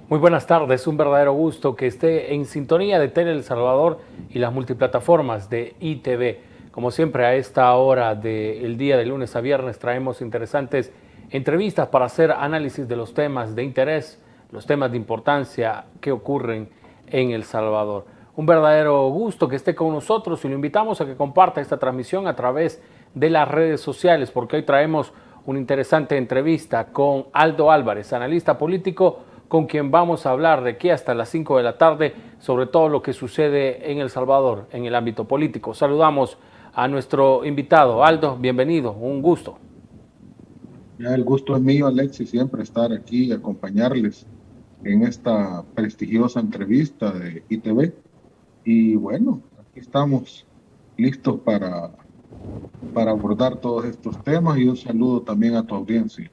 Muy buenas tardes, un verdadero gusto que esté en sintonía de Tele El Salvador y las multiplataformas de ITV. Como siempre, a esta hora del día de lunes a viernes traemos interesantes entrevistas para hacer análisis de los temas de interés, los temas de importancia que ocurren en El Salvador. Un verdadero gusto que esté con nosotros y lo invitamos a que comparta esta transmisión a través de las redes sociales, porque hoy traemos una interesante entrevista con Aldo Álvarez, analista político, con quien vamos a hablar de aquí hasta las 5 de la tarde sobre todo lo que sucede en El Salvador en el ámbito político. Saludamos a nuestro invitado. Aldo, bienvenido, un gusto. Ya el gusto es mío, Alexis, siempre estar aquí y acompañarles en esta prestigiosa entrevista de ITV. Y bueno, aquí estamos listos para abordar todos estos temas y un saludo también a tu audiencia.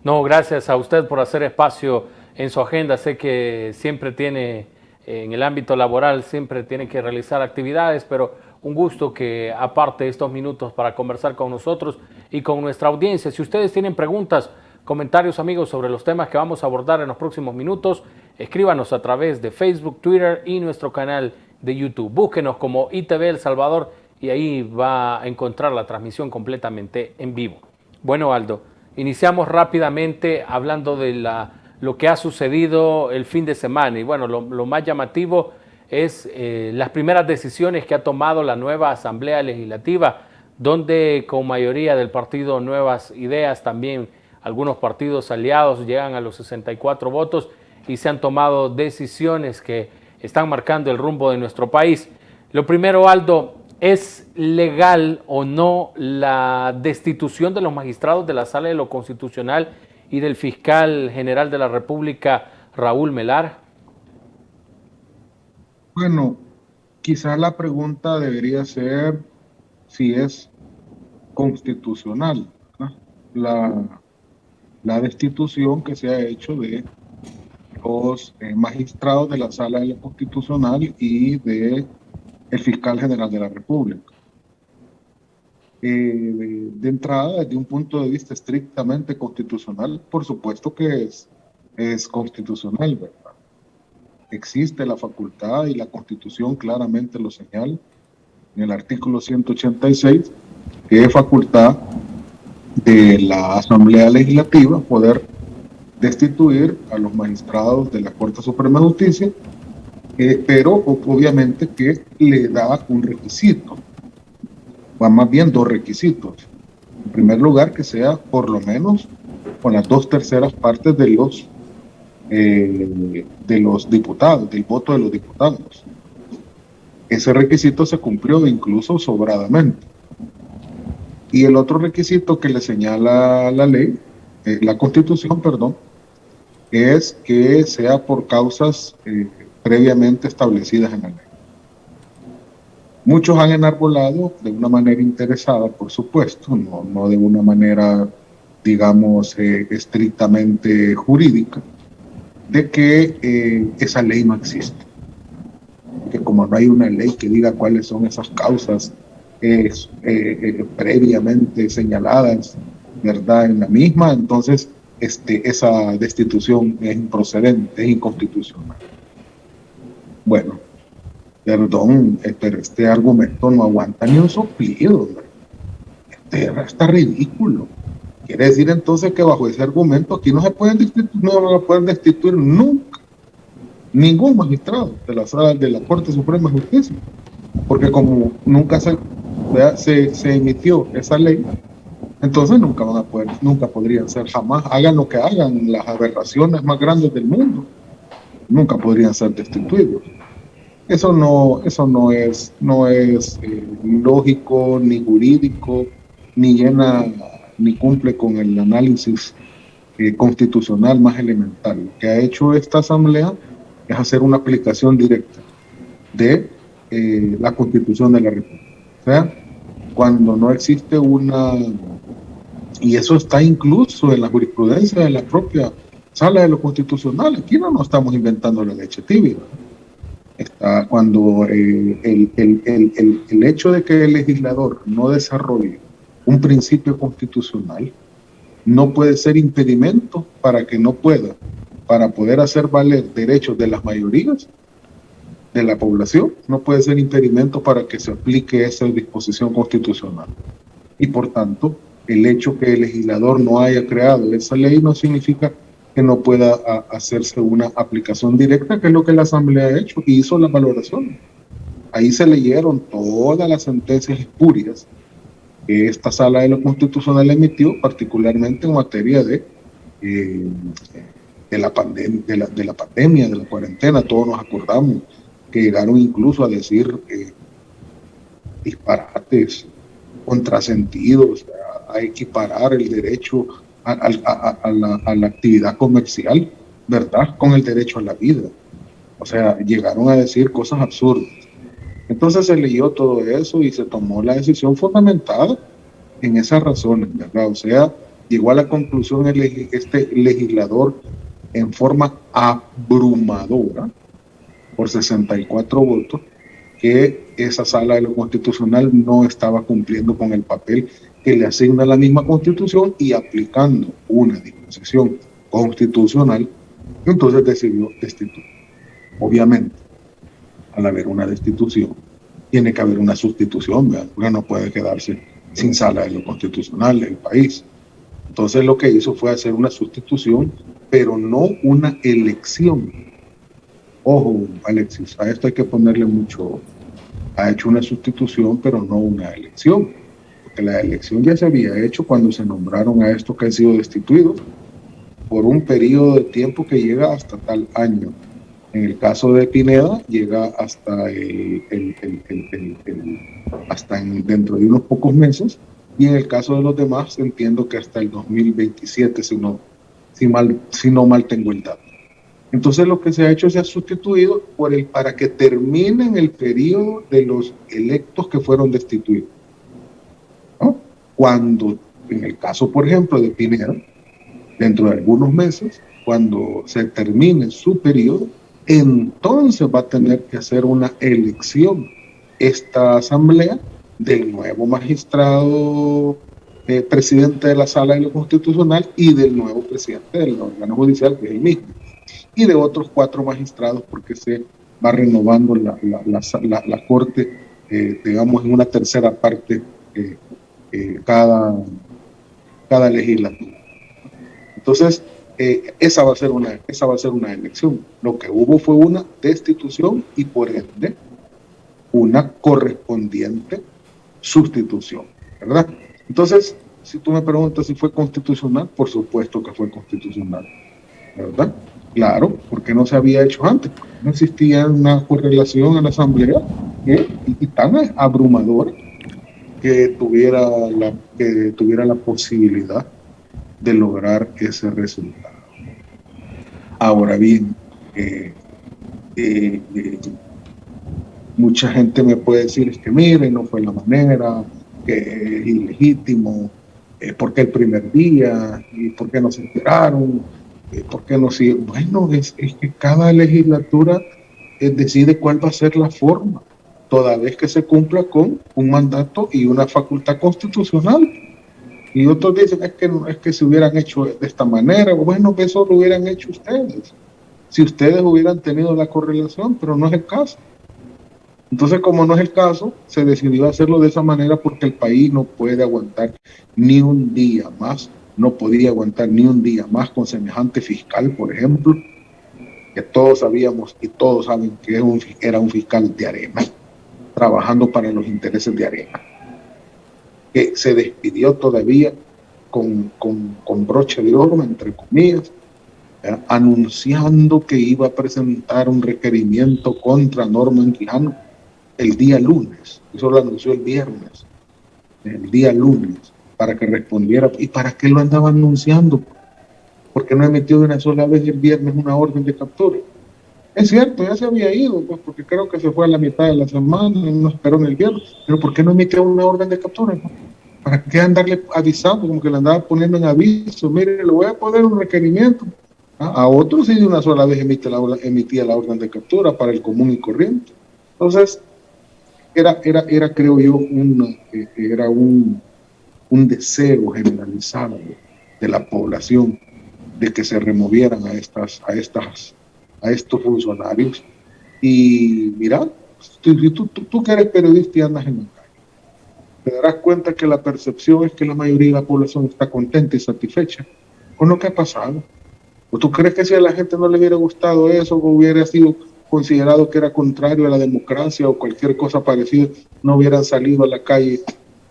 No, gracias a usted por hacer espacio en su agenda. Sé que siempre tiene, en el ámbito laboral, siempre tiene que realizar actividades, pero un gusto que aparte estos minutos para conversar con nosotros y con nuestra audiencia. Si ustedes tienen preguntas, comentarios, amigos, sobre los temas que vamos a abordar en los próximos minutos, escríbanos a través de Facebook, Twitter y nuestro canal de YouTube. Búsquenos como ITV El Salvador y ahí va a encontrar la transmisión completamente en vivo. Bueno, Aldo, iniciamos rápidamente hablando de lo que ha sucedido el fin de semana. Y bueno, lo más llamativo es las primeras decisiones que ha tomado la nueva Asamblea Legislativa, donde con mayoría del partido Nuevas Ideas, también algunos partidos aliados llegan a los 64 votos y se han tomado decisiones que están marcando el rumbo de nuestro país. Lo primero, Aldo, ¿es legal o no la destitución de los magistrados de la Sala de lo Constitucional y del fiscal general de la República, Raúl Melar? Bueno, quizás la pregunta debería ser si es constitucional, ¿no? La destitución que se ha hecho de los magistrados de la Sala de lo Constitucional y de el fiscal general de la República. De entrada, desde un punto de vista estrictamente constitucional, por supuesto que es constitucional, ¿verdad? Existe la facultad y la Constitución claramente lo señala en el artículo 186, que es facultad de la Asamblea Legislativa poder destituir a los magistrados de la Corte Suprema de Justicia, pero obviamente que le da un requisito, va más bien dos requisitos. En primer lugar, que sea por lo menos con las 2/3 partes de los diputados, del voto de los diputados. Ese requisito se cumplió incluso sobradamente. Y el otro requisito que le señala la ley, la Constitución, perdón, es que sea por causas previamente establecidas en la ley. Muchos han enarbolado de una manera interesada, por supuesto, no de una manera, digamos, estrictamente jurídica, de que esa ley no existe. Que como no hay una ley que diga cuáles son esas causas previamente señaladas, ¿verdad?, en la misma, entonces esa destitución es improcedente, es inconstitucional. Bueno, perdón, pero este argumento no aguanta ni un soplido, está ridículo. Quiere decir entonces que bajo ese argumento aquí no se pueden destituir nunca ningún magistrado de la Sala de la Corte Suprema de Justicia, porque como nunca se emitió esa ley, entonces nunca podrían ser, jamás, hagan lo que hagan las aberraciones más grandes del mundo, nunca podrían ser destituidos. Eso no es lógico, ni jurídico, ni cumple con el análisis constitucional más elemental. Lo que ha hecho esta Asamblea es hacer una aplicación directa de la Constitución de la República. O sea, cuando no existe y eso está incluso en la jurisprudencia de la propia Sala de lo Constitucional, aquí no nos estamos inventando la leche tibia. Está cuando el hecho de que el legislador no desarrolle un principio constitucional no puede ser impedimento para que no pueda para poder hacer valer derechos de las mayorías de la población, no puede ser impedimento para que se aplique esa disposición constitucional. Y por tanto, el hecho que el legislador no haya creado esa ley no significa que no pueda hacerse una aplicación directa, que es lo que la Asamblea ha hecho y hizo la valoración. Ahí se leyeron todas las sentencias espurias que esta Sala de lo Constitucional emitió, particularmente en materia de la pandemia, de la cuarentena. Todos nos acordamos que llegaron incluso a decir disparates, contrasentidos, a equiparar el derecho a la actividad comercial, ¿verdad?, con el derecho a la vida. O sea, llegaron a decir cosas absurdas. Entonces se leyó todo eso y se tomó la decisión fundamentada en esas razones, ¿verdad? O sea, llegó a la conclusión este legislador en forma abrumadora, por 64 votos, que esa Sala de lo Constitucional no estaba cumpliendo con el papel que le asigna la misma Constitución y aplicando una disposición constitucional, entonces decidió destituir. Obviamente, al haber una destitución, tiene que haber una sustitución, ¿verdad? Porque no puede quedarse sin Sala de lo Constitucional el país. Entonces lo que hizo fue hacer una sustitución, pero no una elección. Ojo, Alexis, a esto hay que ponerle mucho. Ha hecho una sustitución, pero no una elección, porque la elección ya se había hecho cuando se nombraron a estos que han sido destituidos por un periodo de tiempo que llega hasta tal año. En el caso de Pineda, llega hasta, dentro de unos pocos meses, y en el caso de los demás, entiendo que hasta el 2027, si no mal tengo el dato. Entonces lo que se ha hecho, se ha sustituido para que terminen el periodo de los electos que fueron destituidos, ¿no? Cuando, en el caso, por ejemplo, de Pineda, dentro de algunos meses, cuando se termine su periodo, entonces va a tener que hacer una elección esta asamblea del nuevo magistrado presidente de la Sala de lo Constitucional y del nuevo presidente del órgano judicial, que es el mismo, y de otros 4 magistrados, porque se va renovando la Corte, digamos, en una tercera parte cada legislatura. Entonces, esa va a ser una elección. Lo que hubo fue una destitución y, por ende, una correspondiente sustitución, ¿verdad? Entonces, si tú me preguntas si fue constitucional, por supuesto que fue constitucional, ¿verdad? Claro, porque no se había hecho antes, no existía una correlación en la Asamblea y tan abrumadora que tuviera la posibilidad de lograr ese resultado. Ahora bien, mucha gente me puede decir, es que mire, no fue la manera, que es ilegítimo, ¿por qué el primer día? ¿Y por qué no se enteraron? ¿Por qué no sigue? Bueno, es que cada legislatura decide cuál va a ser la forma, toda vez que se cumpla con un mandato y una facultad constitucional. Y otros dicen, es que se hubieran hecho de esta manera. Bueno, eso lo hubieran hecho ustedes, si ustedes hubieran tenido la correlación, pero no es el caso. Entonces, como no es el caso, se decidió hacerlo de esa manera porque el país no puede aguantar ni un día más, no podía aguantar ni un día más con semejante fiscal, por ejemplo, que todos sabíamos y todos saben que era un fiscal de Arena, trabajando para los intereses de Arena, que se despidió todavía con broche de oro, entre comillas, anunciando que iba a presentar un requerimiento contra Norman Quijano el día lunes. Eso lo anunció el viernes, el día lunes, para que respondiera. ¿Y para qué lo andaba anunciando? Porque no emitió de una sola vez el viernes una orden de captura. Es cierto, ya se había ido, pues, porque creo que se fue a la mitad de la semana, no esperó en el viernes, pero ¿por qué no emitió una orden de captura? ¿Para qué andarle avisando? Como que le andaba poniendo en aviso, mire, le voy a poner un requerimiento. A otros sí de una sola vez emitía la orden de captura para el común y corriente. Entonces, era creo yo, un deseo generalizado de la población de que se removieran a estos funcionarios. Y mira, tú que eres periodista y andas en la calle, te darás cuenta que la percepción es que la mayoría de la población está contenta y satisfecha con lo que ha pasado. ¿O tú crees que si a la gente no le hubiera gustado eso, o hubiera sido considerado que era contrario a la democracia o cualquier cosa parecida, no hubieran salido a la calle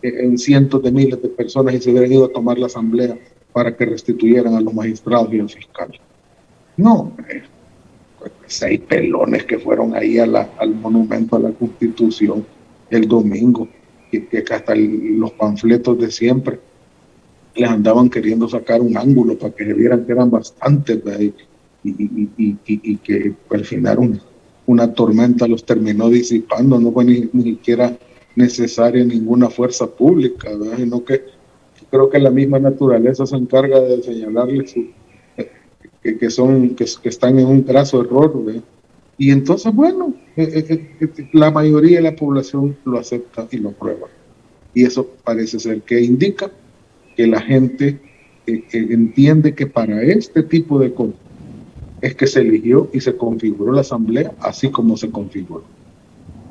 en cientos de miles de personas y se hubieran ido a tomar la asamblea para que restituyeran a los magistrados y al fiscal? No, 6 pelones que fueron ahí al monumento a la Constitución el domingo, que hasta los panfletos de siempre les andaban queriendo sacar un ángulo para que se vieran que eran bastantes, y que al final una tormenta los terminó disipando. No fue ni siquiera necesaria ninguna fuerza pública, ¿verdad? Sino que creo que la misma naturaleza se encarga de señalarles que están en un graso error, ¿verdad? Y entonces, bueno, la mayoría de la población lo acepta y lo aprueba. Y eso parece ser que indica que la gente entiende que para este tipo de cosas es que se eligió y se configuró la asamblea así como se configuró.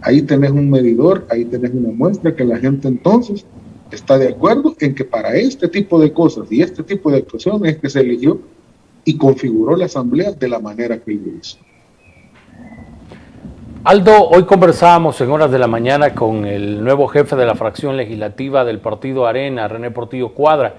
Ahí tenés un medidor, ahí tenés una muestra que la gente entonces está de acuerdo en que para este tipo de cosas y este tipo de actuaciones es que se eligió y configuró la asamblea de la manera que lo hizo. Aldo, hoy conversábamos en horas de la mañana con el nuevo jefe de la fracción legislativa del partido Arena, René Portillo Cuadra,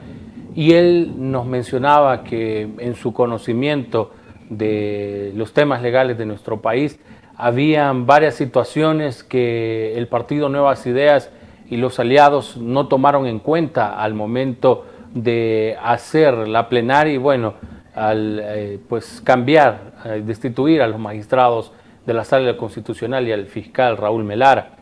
y él nos mencionaba que en su conocimiento de los temas legales de nuestro país habían varias situaciones que el partido Nuevas Ideas y los aliados no tomaron en cuenta al momento de hacer la plenaria y bueno, al pues cambiar, destituir a los magistrados de la Sala Constitucional y al fiscal Raúl Melara.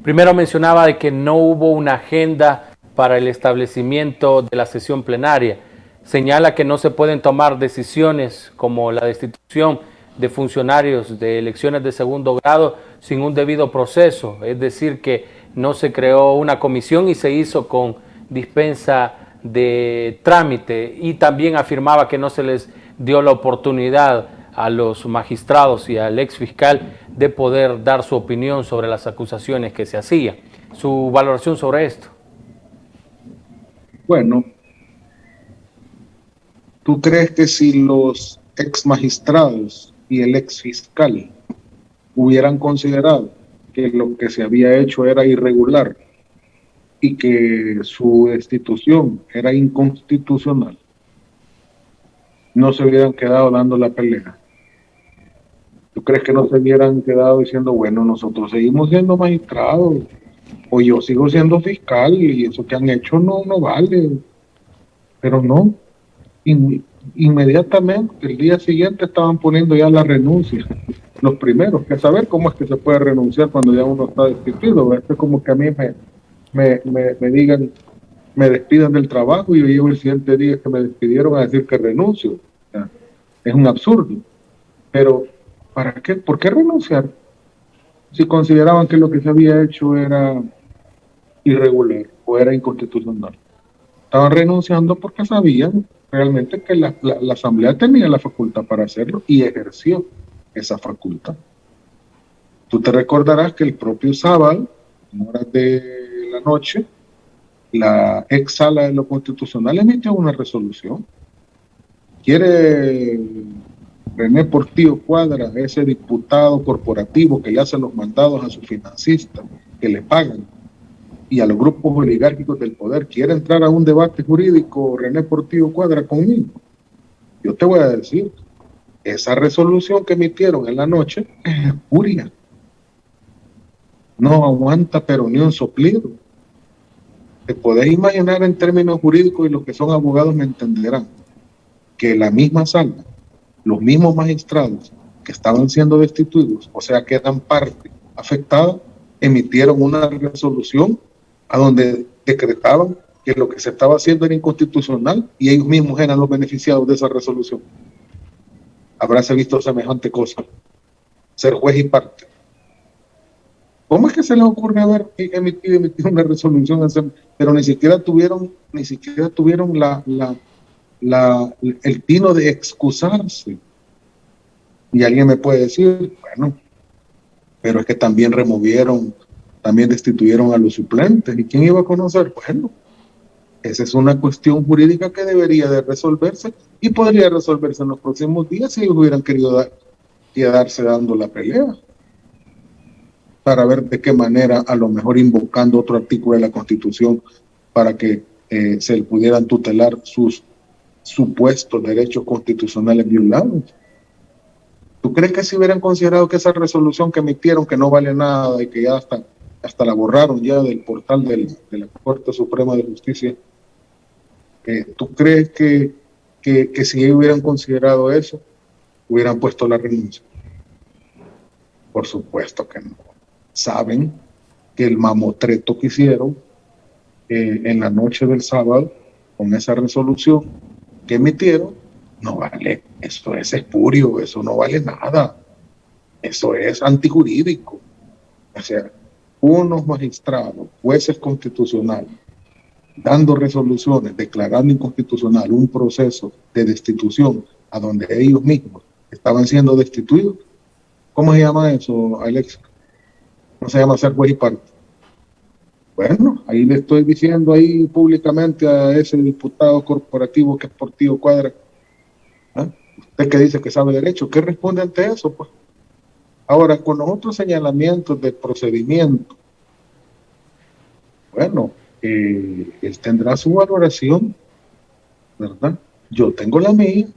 Primero mencionaba de que no hubo una agenda para el establecimiento de la sesión plenaria. Señala que no se pueden tomar decisiones como la destitución de funcionarios de elecciones de segundo grado sin un debido proceso, es decir, que no se creó una comisión y se hizo con dispensa de trámite, y también afirmaba que no se les dio la oportunidad a los magistrados y al ex fiscal de poder dar su opinión sobre las acusaciones que se hacían. ¿Su valoración sobre esto? Bueno, ¿tú crees que si los ex magistrados y el ex fiscal hubieran considerado que lo que se había hecho era irregular y que su destitución era inconstitucional, no se hubieran quedado dando la pelea? ¿Tú crees que no se hubieran quedado diciendo, bueno, nosotros seguimos siendo magistrados, o yo sigo siendo fiscal y eso que han hecho no vale? Pero no, inmediatamente el día siguiente estaban poniendo ya la renuncia, los primeros, que saber cómo es que se puede renunciar cuando ya uno está destituido. Esto es como que a mí me digan, me despidan del trabajo y yo llevo el siguiente día que me despidieron a decir que renuncio. O sea, es un absurdo. Pero ¿para qué? ¿Por qué renunciar? Si consideraban que lo que se había hecho era irregular o era inconstitucional. Estaban renunciando porque sabían realmente que la Asamblea tenía la facultad para hacerlo y ejerció esa facultad. Tú te recordarás que el propio sábado, en horas de la noche, la ex sala de lo constitucional emitió una resolución. Quiere René Portillo Cuadra, ese diputado corporativo que le hace los mandados a sus financistas, que le pagan, y a los grupos oligárquicos del poder, quiere entrar a un debate jurídico René Portillo Cuadra conmigo. Yo te voy a decir, esa resolución que emitieron en la noche es espuria. No aguanta pero ni un soplido. Te podés imaginar en términos jurídicos, y los que son abogados me entenderán, que la misma sala, los mismos magistrados que estaban siendo destituidos, o sea que eran parte afectada, emitieron una resolución a donde decretaban que lo que se estaba haciendo era inconstitucional y ellos mismos eran los beneficiados de esa resolución. Habráse visto semejante cosa, ser juez y parte. ¿Cómo es que se les ocurre haber emitido una resolución, pero ni siquiera tuvieron el tino de excusarse. Y alguien me puede decir, bueno, pero es que también también destituyeron a los suplentes. ¿Y quién iba a conocer? Bueno, esa es una cuestión jurídica que debería de resolverse y podría resolverse en los próximos días si ellos hubieran querido quedarse dando la pelea para ver de qué manera, a lo mejor invocando otro artículo de la Constitución para que se pudieran tutelar sus supuestos derechos constitucionales violados. ¿Tú crees que si hubieran considerado que esa resolución que emitieron, que no vale nada y que ya hasta la borraron ya del portal de la Corte Suprema de Justicia, ¿tú crees que si ellos hubieran considerado eso, hubieran puesto la renuncia? Por supuesto que no. Saben que el mamotreto que hicieron en la noche del sábado con esa resolución que emitieron no vale. Eso es espurio, eso no vale nada. Eso es antijurídico. O sea, unos magistrados, jueces constitucionales, dando resoluciones, declarando inconstitucional un proceso de destitución a donde ellos mismos estaban siendo destituidos. ¿Cómo se llama eso, Alex? No se llama ser juez y parte. Bueno, ahí le estoy diciendo ahí públicamente a ese diputado corporativo que es Portillo Cuadra, ¿eh? Usted que dice que sabe derecho, ¿qué responde ante eso? Pues ahora, con los otros señalamientos del procedimiento, bueno, él tendrá su valoración, ¿verdad? Yo tengo la mía,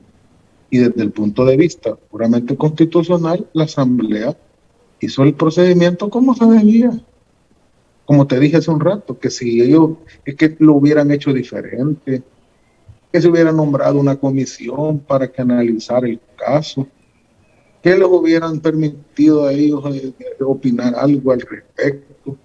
y desde el punto de vista puramente constitucional, la Asamblea hizo el procedimiento como se debía. Como te dije hace un rato, que si ellos es que lo hubieran hecho diferente, que se hubiera nombrado una comisión para que analizara el caso, que les hubieran permitido a ellos opinar algo al respecto,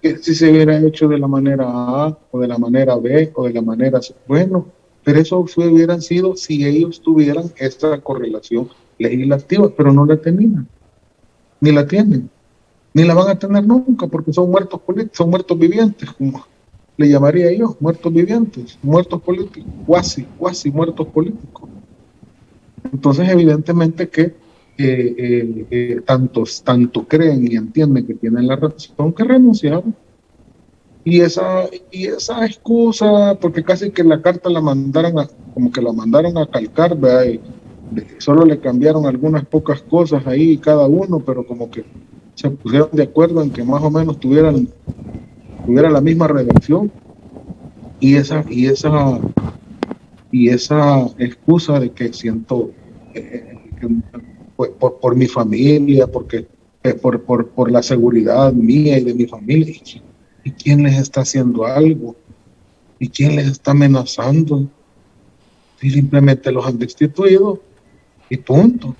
que si se hubiera hecho de la manera A o de la manera B o de la manera C, bueno, pero eso hubieran sido si ellos tuvieran esta correlación legislativa, pero no la tenían, ni la tienen, ni la van a tener nunca, porque son muertos políticos, son muertos vivientes, como le llamaría yo, muertos vivientes, muertos políticos, cuasi muertos políticos. Entonces, evidentemente que tanto creen y entienden que tienen la razón que renunciaron. Y esa excusa, porque casi que la carta como que la mandaron a calcar, ¿verdad? Y solo le cambiaron algunas pocas cosas ahí cada uno, pero como que se pusieron de acuerdo en que más o menos tuviera la misma redacción. Y esa excusa de que siento por mi familia, porque por la seguridad mía y de mi familia, ¿y quién les está haciendo algo? ¿Y quién les está amenazando? Si simplemente los han destituido y punto.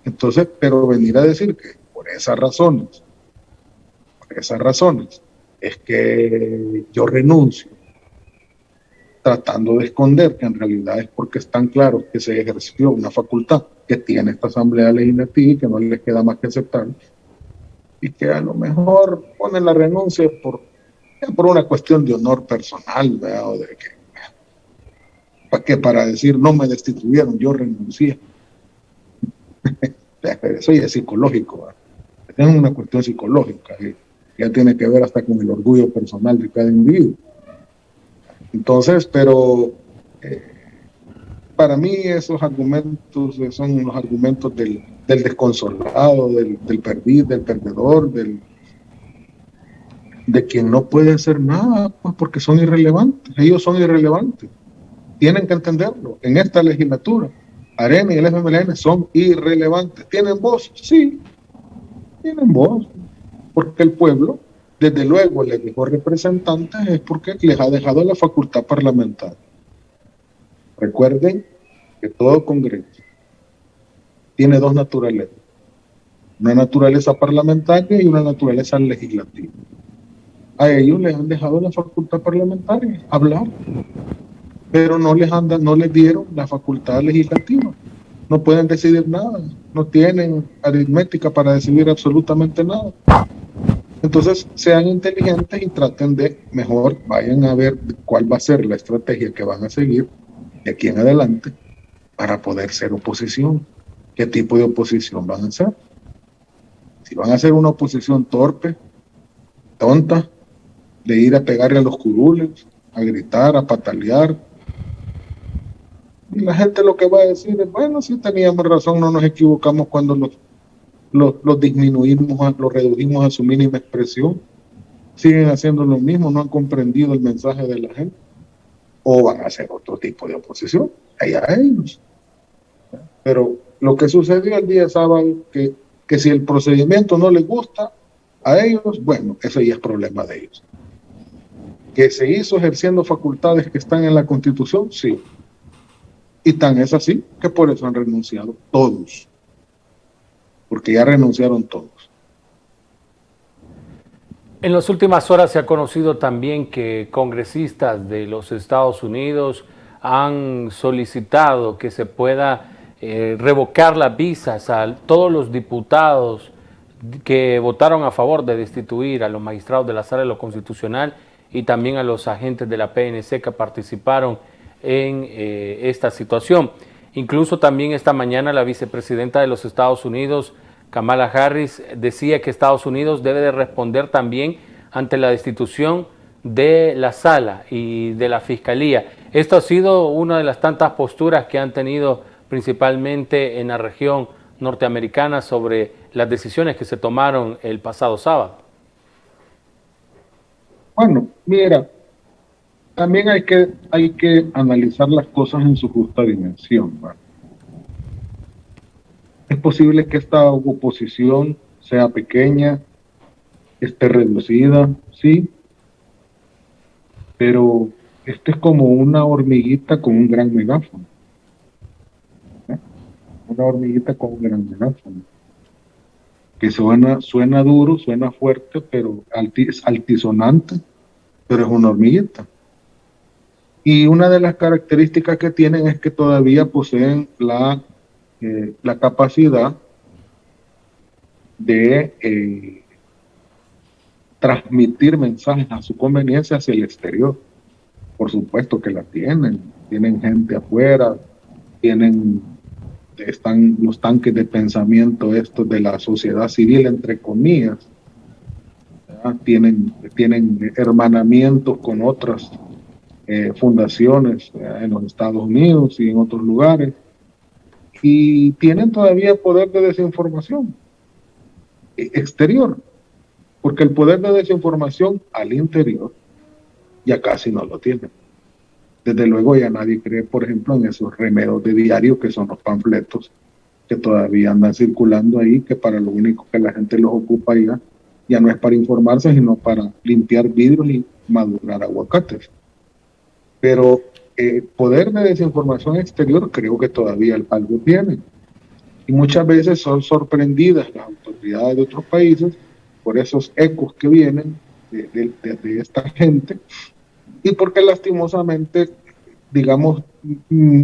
Entonces, pero venir a decir que por esas razones es que yo renuncio, tratando de esconder que en realidad es porque están claros que se ejerció una facultad que tiene esta Asamblea Legislativa y que no les queda más que aceptar, y que a lo mejor ponen la renuncia por una cuestión de honor personal, ¿verdad? O de para decir no me destituyeron, yo renuncié. Eso ya es psicológico, ¿verdad? Es una cuestión psicológica que ya tiene que ver hasta con el orgullo personal de cada individuo. Entonces, pero para mí esos argumentos son los argumentos del desconsolado, del perdido, del perdedor, de quien no puede hacer nada, pues porque son irrelevantes. Ellos son irrelevantes. Tienen que entenderlo. En esta legislatura, Arena y el FMLN son irrelevantes. ¿Tienen voz? Sí, tienen voz. Porque el pueblo, desde luego, les dejó representantes, es porque les ha dejado la facultad parlamentaria. Recuerden que todo Congreso tiene dos naturalezas. Una naturaleza parlamentaria y una naturaleza legislativa. A ellos les han dejado la facultad parlamentaria, hablar, pero no les dieron la facultad legislativa. No pueden decidir nada, no tienen aritmética para decidir absolutamente nada. Entonces, sean inteligentes y traten de, mejor, vayan a ver cuál va a ser la estrategia que van a seguir de aquí en adelante para poder ser oposición. ¿Qué tipo de oposición van a hacer? Si van a hacer una oposición torpe, tonta, de ir a pegarle a los curules, a gritar, a patalear, y la gente lo que va a decir es, bueno, sí teníamos razón, no nos equivocamos cuando los disminuimos, los redujimos a su mínima expresión, siguen haciendo lo mismo, no han comprendido el mensaje de la gente, o van a hacer otro tipo de oposición, allá ellos. Pero lo que sucedió el día sábado, que si el procedimiento no les gusta a ellos, bueno, ese ya es problema de ellos. Que se hizo ejerciendo facultades que están en la Constitución, sí. Y tan es así que por eso han renunciado todos, porque ya renunciaron todos. En las últimas horas se ha conocido también que congresistas de los Estados Unidos han solicitado que se pueda revocar las visas a todos los diputados que votaron a favor de destituir a los magistrados de la Sala de lo Constitucional y también a los agentes de la PNC que participaron en esta situación. Incluso también esta mañana la vicepresidenta de los Estados Unidos, Kamala Harris, decía que Estados Unidos debe de responder también ante la destitución de la sala y de la fiscalía. Esto ha sido una de las tantas posturas que han tenido principalmente en la región norteamericana sobre las decisiones que se tomaron el pasado sábado. Bueno, mira, también hay que analizar las cosas en su justa dimensión, ¿verdad? Es posible que esta oposición sea pequeña, esté reducida, sí, pero esto es como una hormiguita con un gran megáfono. ¿Eh? Una hormiguita con un gran megáfono. Que suena duro, suena fuerte, pero altisonante, pero es una hormiguita. Y una de las características que tienen es que todavía poseen la capacidad de transmitir mensajes a su conveniencia hacia el exterior. Por supuesto que la tienen gente afuera, están los tanques de pensamiento estos de la sociedad civil, entre comillas, tienen hermanamientos con otras fundaciones en los Estados Unidos y en otros lugares, y tienen todavía poder de desinformación exterior, porque el poder de desinformación al interior ya casi no lo tienen. Desde luego ya nadie cree, por ejemplo, en esos remedios de diario que son los panfletos que todavía andan circulando ahí, que para lo único que la gente los ocupa ya no es para informarse, sino para limpiar vidrios y madurar aguacates. Pero poder de desinformación exterior creo que todavía algo tienen. Y muchas veces son sorprendidas las autoridades de otros países por esos ecos que vienen de esta gente, y porque lastimosamente, digamos,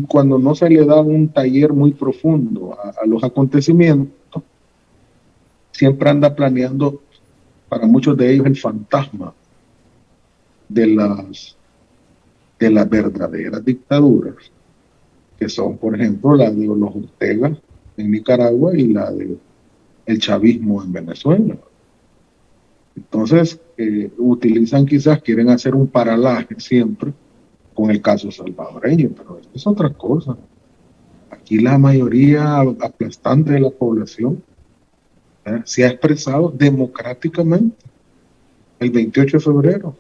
cuando no se le da un taller muy profundo a los acontecimientos, siempre anda planeando para muchos de ellos el fantasma de las verdaderas dictaduras, que son, por ejemplo, la de los Ortega en Nicaragua y la de el chavismo en Venezuela. Entonces, quieren hacer un paralaje siempre con el caso salvadoreño, pero esto es otra cosa. Aquí la mayoría aplastante de la población se ha expresado democráticamente el 28 de febrero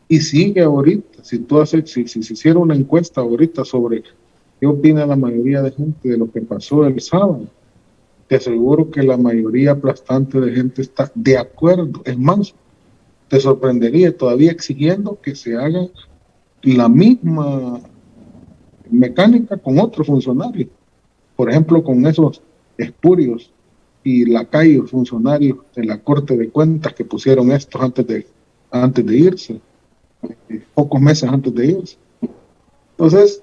y sigue ahorita. Si se hiciera una encuesta ahorita sobre qué opina la mayoría de gente de lo que pasó el sábado, te aseguro que la mayoría aplastante de gente está de acuerdo. Es más, te sorprendería todavía exigiendo que se haga la misma mecánica con otros funcionarios. Por ejemplo, con esos espurios y lacayos funcionarios de la Corte de Cuentas que pusieron estos antes de irse, pocos meses antes de irse. Entonces,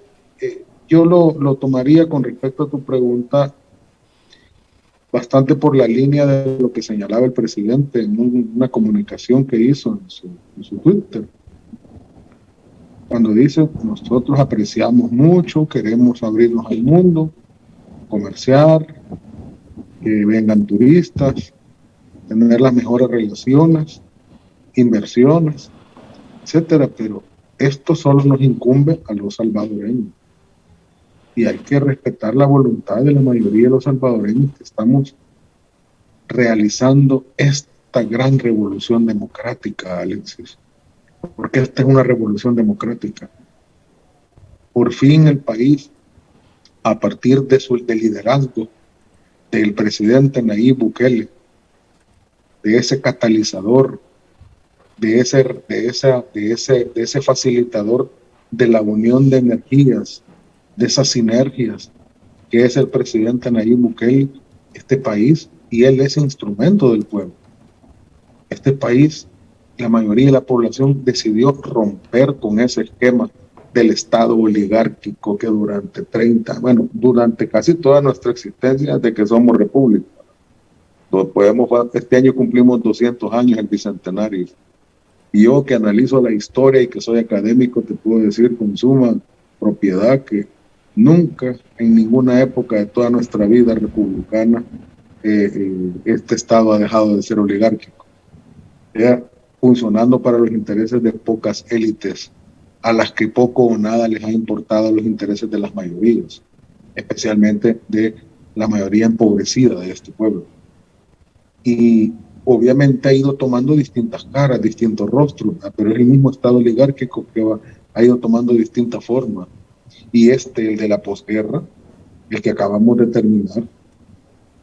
yo lo tomaría, con respecto a tu pregunta, bastante por la línea de lo que señalaba el presidente en una comunicación que hizo en su Twitter. cuando dice, nosotros apreciamos mucho, queremos abrirnos al mundo, comerciar, que vengan turistas, tener las mejores relaciones, inversiones, etcétera, pero esto solo nos incumbe a los salvadoreños. Y hay que respetar la voluntad de la mayoría de los salvadoreños que estamos realizando esta gran revolución democrática, Alexis. Porque esta es una revolución democrática. Por fin el país, a partir del liderazgo del presidente Nayib Bukele, de ese catalizador, de ese facilitador de la unión de energías, de esas sinergias, que es el presidente Nayib Bukele, este país, y él es instrumento del pueblo. Este país, la mayoría de la población decidió romper con ese esquema del Estado oligárquico que durante casi toda nuestra existencia de que somos república. Este año cumplimos 200 años el bicentenario. Y yo que analizo la historia y que soy académico, te puedo decir con suma propiedad que nunca en ninguna época de toda nuestra vida republicana este Estado ha dejado de ser oligárquico, ya funcionando para los intereses de pocas élites a las que poco o nada les ha importado los intereses de las mayorías, especialmente de la mayoría empobrecida de este pueblo. Y obviamente ha ido tomando distintas caras, distintos rostros, pero es el mismo Estado oligárquico que ha ido tomando distintas formas. Y el de la posguerra, el que acabamos de terminar,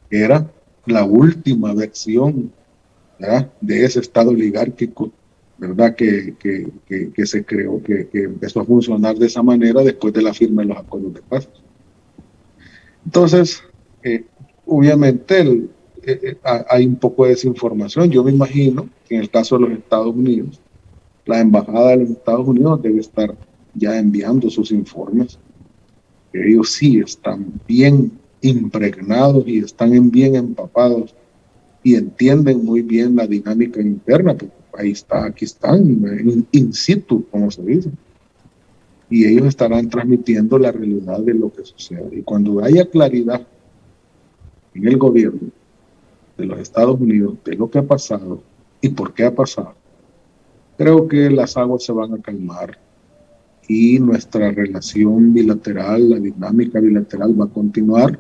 era la última versión, ¿verdad?, de ese Estado oligárquico, ¿verdad?, que se creó, que empezó a funcionar de esa manera después de la firma de los acuerdos de paz. Entonces, obviamente hay un poco de desinformación. Yo me imagino que en el caso de los Estados Unidos, la embajada de los Estados Unidos debe estar ya enviando sus informes. Ellos sí están bien impregnados y están bien empapados y entienden muy bien la dinámica interna, porque aquí están in situ, como se dice. Y ellos estarán transmitiendo la realidad de lo que sucede. Y cuando haya claridad en el gobierno de los Estados Unidos de lo que ha pasado y por qué ha pasado, creo que las aguas se van a calmar y nuestra relación bilateral, la dinámica bilateral va a continuar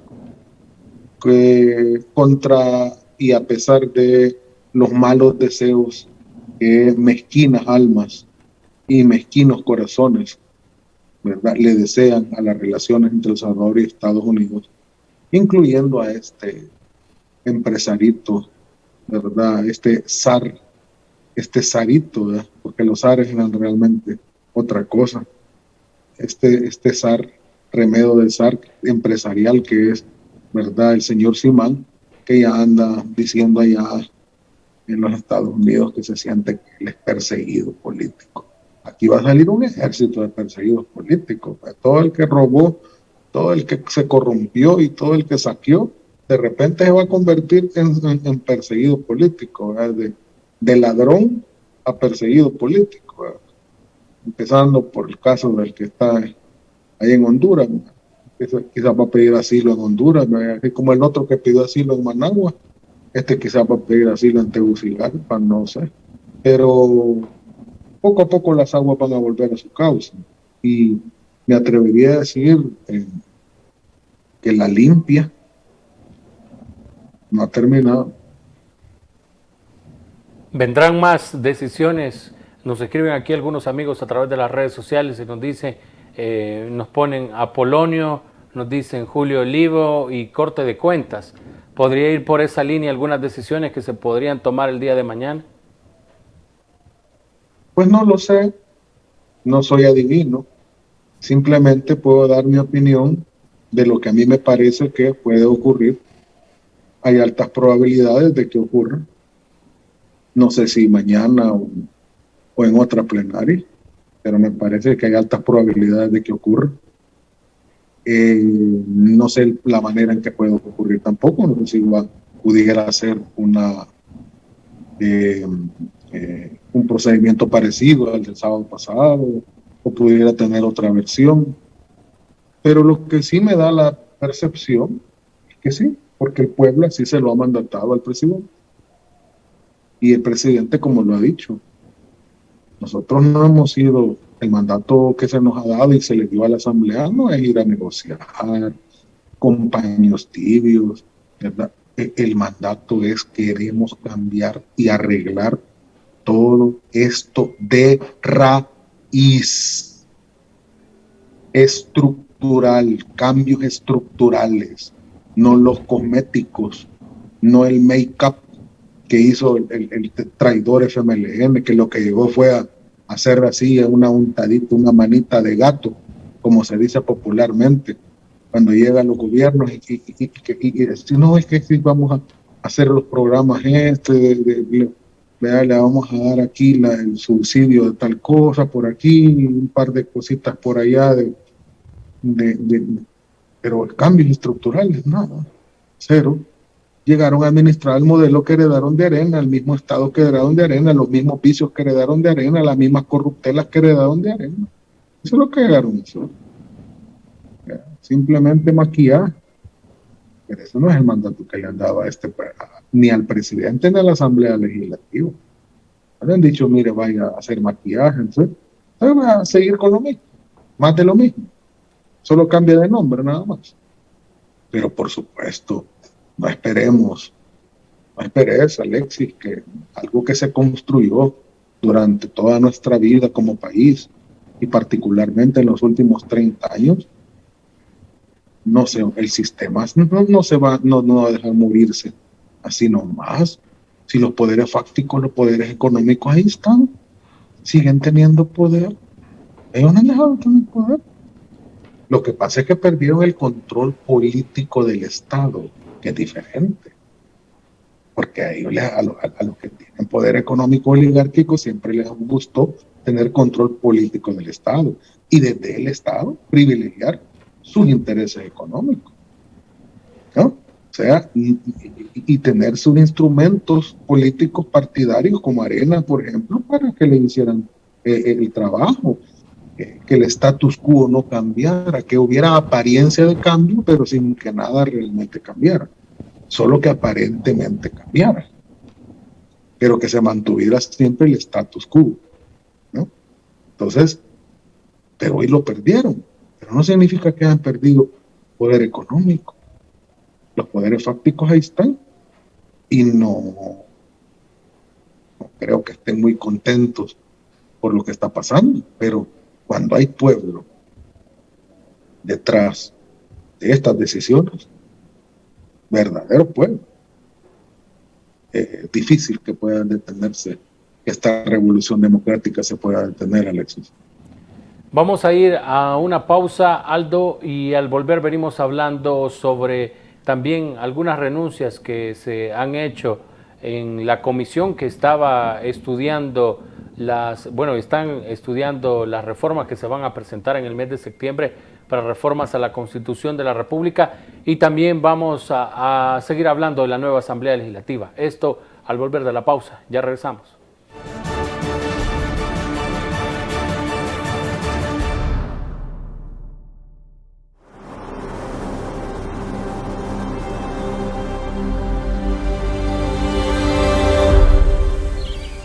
y a pesar de los malos deseos que mezquinas almas y mezquinos corazones, ¿verdad?, le desean a las relaciones entre El Salvador y Estados Unidos, incluyendo a este empresarito, ¿verdad?, este zarito, ¿verdad?, porque los zares eran realmente otra cosa. Este zar, remedio del zar empresarial que es, ¿verdad?, el señor Simán, que ya anda diciendo allá en los Estados Unidos que se siente que él es perseguido político. Aquí va a salir un ejército de perseguidos políticos. Todo el que robó, todo el que se corrompió y todo el que saqueó, de repente se va a convertir en perseguido político, de ladrón a perseguido político, ¿verdad?, empezando por el caso del que está ahí en Honduras. Quizás va a pedir asilo en Honduras, así como el otro que pidió asilo en Managua. Quizás va a pedir asilo en Tegucigalpa, no sé. Pero poco a poco las aguas van a volver a su causa. Y me atrevería a decir que la limpia no ha terminado. ¿Vendrán más decisiones? Nos escriben aquí algunos amigos a través de las redes sociales y nos dicen, nos ponen Apolonio, nos dicen Julio Olivo y corte de cuentas. ¿Podría ir por esa línea algunas decisiones que se podrían tomar el día de mañana? Pues no lo sé, no soy adivino, simplemente puedo dar mi opinión de lo que a mí me parece que puede ocurrir. Hay altas probabilidades de que ocurra. No sé si mañana o en otra plenaria, pero me parece que hay altas probabilidades de que ocurra. No sé la manera en que puede ocurrir tampoco, no sé si pudiera ser un procedimiento parecido al del sábado pasado, o pudiera tener otra versión. Pero lo que sí me da la percepción es que sí, porque el pueblo así se lo ha mandatado al presidente. Y el presidente, como lo ha dicho, nosotros no hemos sido, el mandato que se nos ha dado y se le dio a la Asamblea no es ir a negociar con paños tibios, ¿verdad? El mandato es queremos cambiar y arreglar todo esto de raíz, estructural, cambios estructurales, no los cosméticos, no el make-up que hizo el traidor FMLN, que lo que llegó fue a hacer así una untadita, una manita de gato, como se dice popularmente, cuando llegan los gobiernos y si no, es que si vamos a hacer los programas le vamos a dar aquí el subsidio de tal cosa por aquí, un par de cositas por allá, pero cambios estructurales, nada, cero. Llegaron a administrar el modelo que heredaron de Arena, el mismo Estado que heredaron de Arena, los mismos vicios que heredaron de Arena, las mismas corruptelas que heredaron de Arena. Eso es lo que heredaron. Eso. Simplemente maquillaje. Pero eso no es el mandato que le han dado ni al presidente ni a la Asamblea Legislativa. Le han dicho, mire, vaya a hacer maquillaje, entonces va a seguir con lo mismo, más de lo mismo. Solo cambia de nombre, nada más. Pero por supuesto, no esperes, Alexis, que algo que se construyó durante toda nuestra vida como país y particularmente en los últimos 30 años, no sé, el sistema no va a dejar morirse así nomás. Si los poderes fácticos, los poderes económicos ahí están, siguen teniendo poder. Ellos no han dejado de tener poder. Lo que pasa es que perdieron el control político del Estado, que es diferente. Porque a ellos, a los que tienen poder económico oligárquico, siempre les gustó tener control político del Estado. Y desde el Estado privilegiar sus intereses económicos, ¿no? O sea, y tener sus instrumentos políticos partidarios como Arena, por ejemplo, para que le hicieran el trabajo, que el status quo no cambiara, que hubiera apariencia de cambio, pero sin que nada realmente cambiara, solo que aparentemente cambiara, pero que se mantuviera siempre el status quo, ¿no? Entonces, pero hoy lo perdieron. Pero no significa que hayan perdido poder económico. Los poderes fácticos ahí están. Y no creo que estén muy contentos por lo que está pasando. Pero cuando hay pueblo detrás de estas decisiones, verdadero pueblo, es difícil que puedan detenerse, que esta revolución democrática se pueda detener, Alexis. Vamos a ir a una pausa, Aldo, y al volver venimos hablando sobre también algunas renuncias que se han hecho en la comisión que estaba estudiando están estudiando las reformas que se van a presentar en el mes de septiembre para reformas a la Constitución de la República, y también vamos a seguir hablando de la nueva Asamblea Legislativa. Esto al volver de la pausa. Ya regresamos.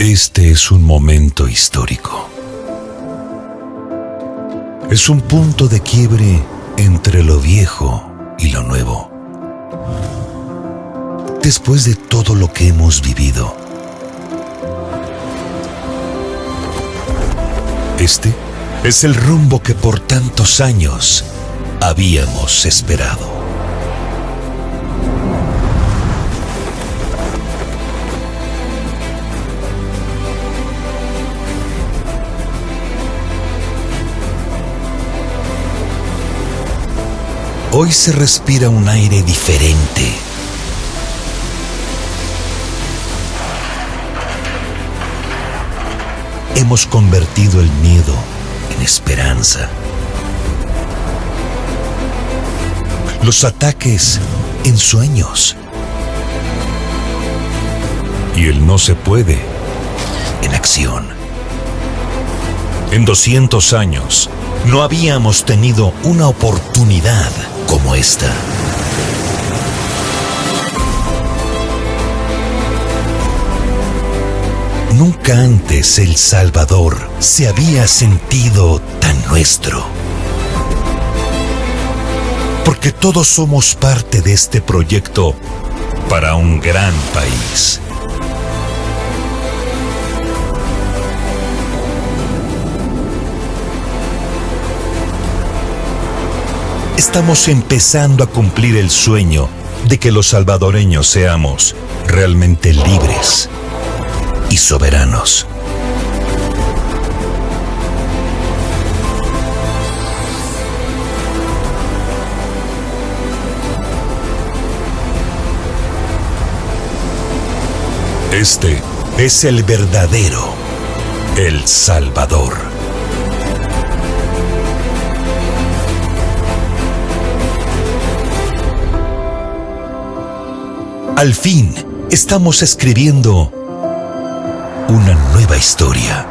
Este es un momento histórico. Es un punto de quiebre entre lo viejo y lo nuevo. Después de todo lo que hemos vivido, este es el rumbo que por tantos años habíamos esperado. Hoy se respira un aire diferente. Hemos convertido el miedo en esperanza, los ataques en sueños y el no se puede en acción. En 200 años, no habíamos tenido una oportunidad como esta. Nunca antes El Salvador se había sentido tan nuestro. Porque todos somos parte de este proyecto para un gran país. Estamos empezando a cumplir el sueño de que los salvadoreños seamos realmente libres y soberanos. Este es el verdadero El Salvador. Al fin, estamos escribiendo una nueva historia.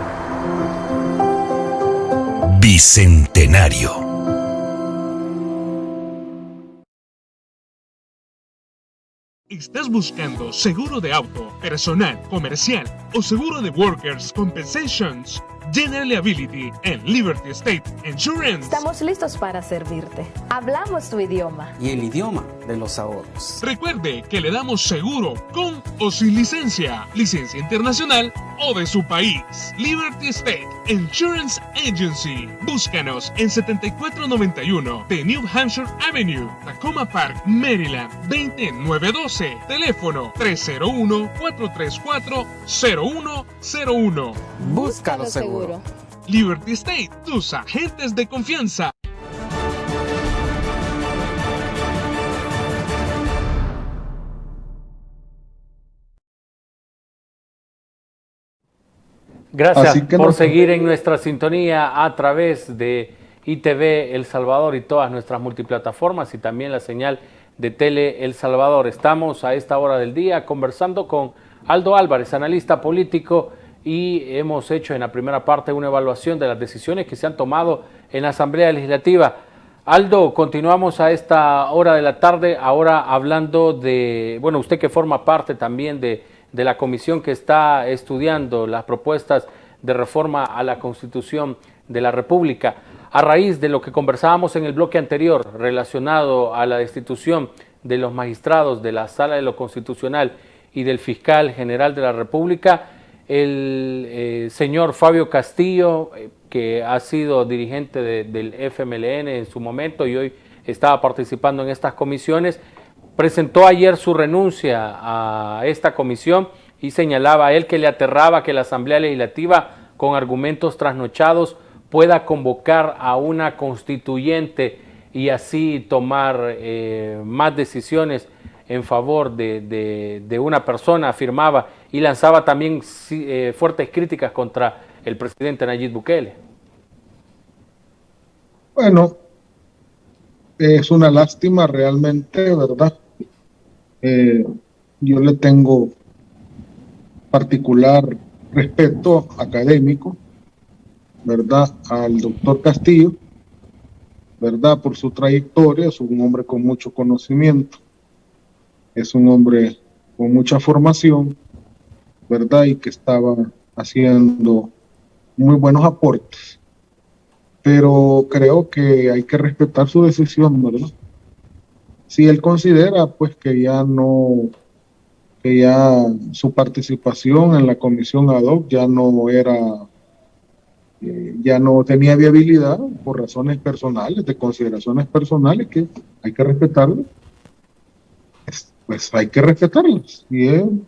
Bicentenario. ¿Estás buscando seguro de auto, personal, comercial o seguro de Workers' Compensations? General Liability en Liberty State Insurance. Estamos listos para servirte. Hablamos tu idioma. Y el idioma de los ahorros. Recuerde que le damos seguro con o sin licencia internacional o de su país. Liberty State Insurance Agency. Búscanos en 7491 de New Hampshire Avenue, Tacoma Park, Maryland, 20912. Teléfono 301-434-0101. Búscalo seguro. Liberty State, tus agentes de confianza. Gracias por seguir en nuestra sintonía a través de ITV El Salvador y todas nuestras multiplataformas y también la señal de Tele El Salvador. Estamos a esta hora del día conversando con Aldo Álvarez, analista político, y hemos hecho en la primera parte una evaluación de las decisiones que se han tomado en la Asamblea Legislativa. Aldo, continuamos a esta hora de la tarde, ahora hablando de, bueno, usted que forma parte también de la comisión que está estudiando las propuestas de reforma a la Constitución de la República. A raíz de lo que conversábamos en el bloque anterior relacionado a la destitución de los magistrados de la Sala de lo Constitucional y del Fiscal General de la República, el señor Fabio Castillo, que ha sido dirigente del FMLN en su momento y hoy estaba participando en estas comisiones, presentó ayer su renuncia a esta comisión y señalaba a él que le aterraba que la Asamblea Legislativa, con argumentos trasnochados, pueda convocar a una constituyente y así tomar más decisiones en favor de una persona, afirmaba, y lanzaba también fuertes críticas contra el presidente Nayib Bukele. Bueno, es una lástima realmente, ¿verdad? Yo le tengo particular respeto académico, ¿verdad?, al doctor Castillo, ¿verdad?, por su trayectoria. Es un hombre con mucho conocimiento, es un hombre con mucha formación, ¿verdad?, y que estaba haciendo muy buenos aportes. Pero creo que hay que respetar su decisión, ¿verdad? Si él considera pues que ya su participación en la comisión ad hoc ya no tenía viabilidad por razones personales, de consideraciones personales que hay que respetarlas, pues hay que respetarlas. Y él,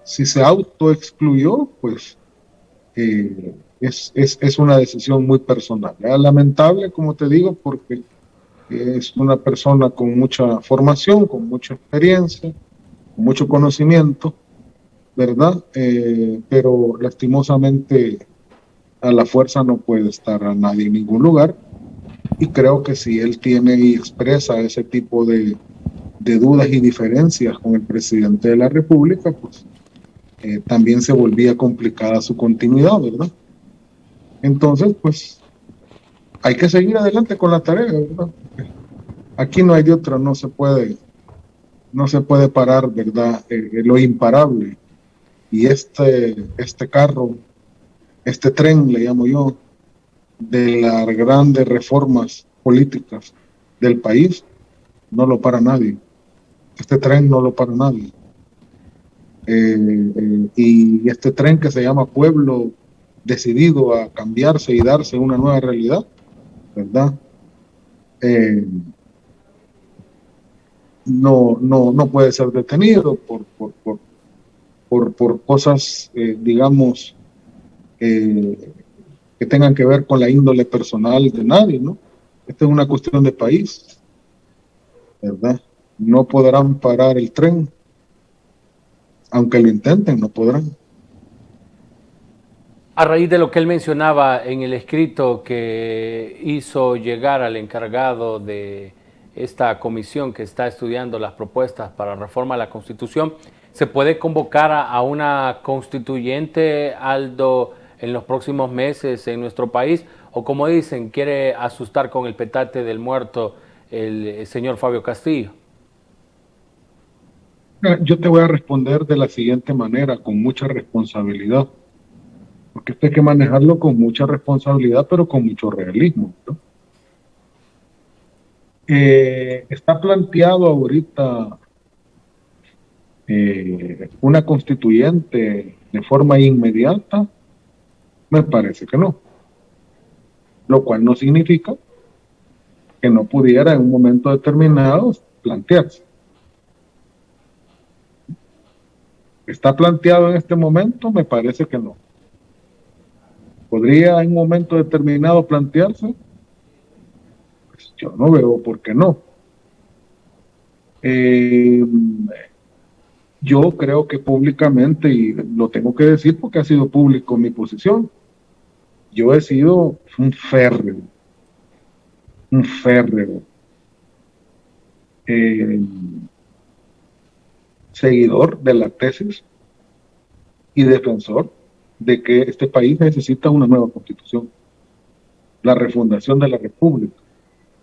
si se autoexcluyó, pues es una decisión muy personal. Es lamentable, como te digo, porque es una persona con mucha formación, con mucha experiencia, con mucho conocimiento, ¿verdad? Pero lastimosamente a la fuerza no puede estar a nadie en ningún lugar, y creo que si él tiene y expresa ese tipo de dudas y diferencias con el presidente de la República, pues también se volvía complicada su continuidad, ¿verdad? Entonces, pues, hay que seguir adelante con la tarea, ¿verdad? Aquí no hay de otra, no se puede parar, ¿verdad? Lo imparable. Y este carro, este tren, le llamo yo, de las grandes reformas políticas del país, no lo para nadie. Este tren no lo para nadie. Y este tren que se llama pueblo decidido a cambiarse y darse una nueva realidad, ¿verdad? No puede ser detenido por cosas, digamos, que tengan que ver con la índole personal de nadie, ¿no? Esta es una cuestión de país, ¿verdad? No podrán parar el tren, aunque lo intenten, no podrán. A raíz de lo que él mencionaba en el escrito que hizo llegar al encargado de esta comisión que está estudiando las propuestas para reforma a la Constitución, ¿se puede convocar a una constituyente, Aldo, en los próximos meses en nuestro país? O como dicen, quiere asustar con el petate del muerto el señor Fabio Castillo. Yo te voy a responder de la siguiente manera, con mucha responsabilidad, porque esto hay que manejarlo con mucha responsabilidad, pero con mucho realismo, ¿no? Está planteado ahorita una constituyente de forma inmediata, me parece que no, lo cual no significa que no pudiera en un momento determinado plantearse. ¿Está planteado en este momento? Me parece que no. ¿Podría en un momento determinado plantearse? Pues yo no veo por qué no. Yo creo que públicamente, y lo tengo que decir porque ha sido público mi posición, yo he sido un férreo seguidor de la tesis y defensor de que este país necesita una nueva constitución, la refundación de la república.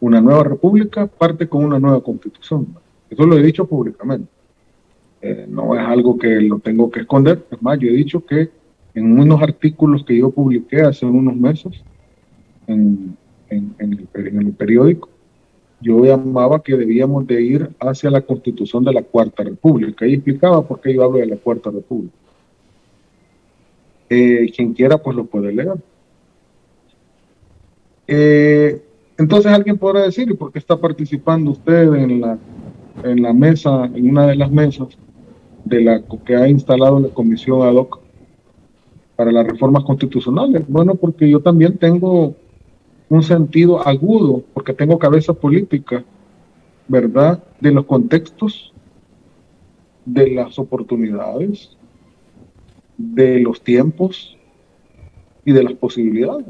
Una nueva república parte con una nueva constitución. Eso lo he dicho públicamente. No es algo que lo tengo que esconder. Es más, yo he dicho que en unos artículos que yo publiqué hace unos meses en el periódico, yo llamaba que debíamos de ir hacia la constitución de la Cuarta República y explicaba por qué yo hablo de la Cuarta República. Quien quiera pues lo puede leer. Entonces alguien podrá decir, ¿y por qué está participando usted en la mesa, en una de las mesas de la que ha instalado la comisión ad hoc para las reformas constitucionales? Bueno, porque yo también tengo un sentido agudo, porque tengo cabeza política, ¿verdad? De los contextos, de las oportunidades, de los tiempos y de las posibilidades.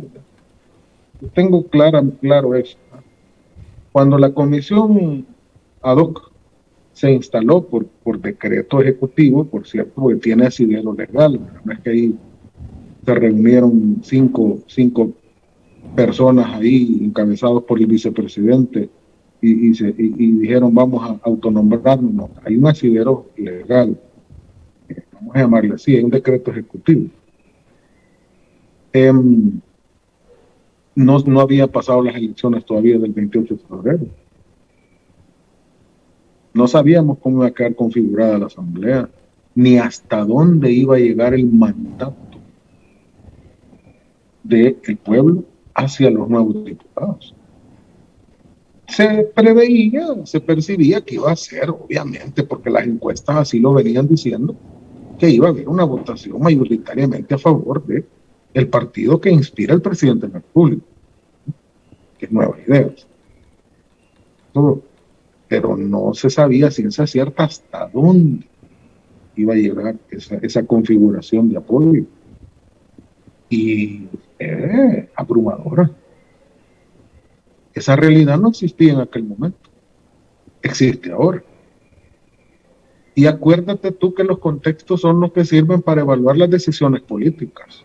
Yo tengo claro eso. Cuando la comisión ad hoc se instaló por decreto ejecutivo, por cierto, porque tiene asidero legal, no es que ahí se reunieron cinco personas ahí encabezados por el vicepresidente y dijeron vamos a autonombrarnos. No, hay un asidero legal, vamos a llamarle así, hay un decreto ejecutivo. No había pasado las elecciones todavía del 28 de febrero. No sabíamos cómo iba a quedar configurada la asamblea, ni hasta dónde iba a llegar el mandato del pueblo hacia los nuevos diputados. Se preveía, se percibía que iba a ser, obviamente, porque las encuestas así lo venían diciendo, que iba a haber una votación mayoritariamente a favor de el partido que inspira al presidente de la República, que es Nuevas Ideas. Pero no se sabía a ciencia cierta hasta dónde iba a llegar esa configuración de apoyo. Y abrumadora. Esa realidad no existía en aquel momento. Existe ahora. Y acuérdate tú que los contextos son los que sirven para evaluar las decisiones políticas.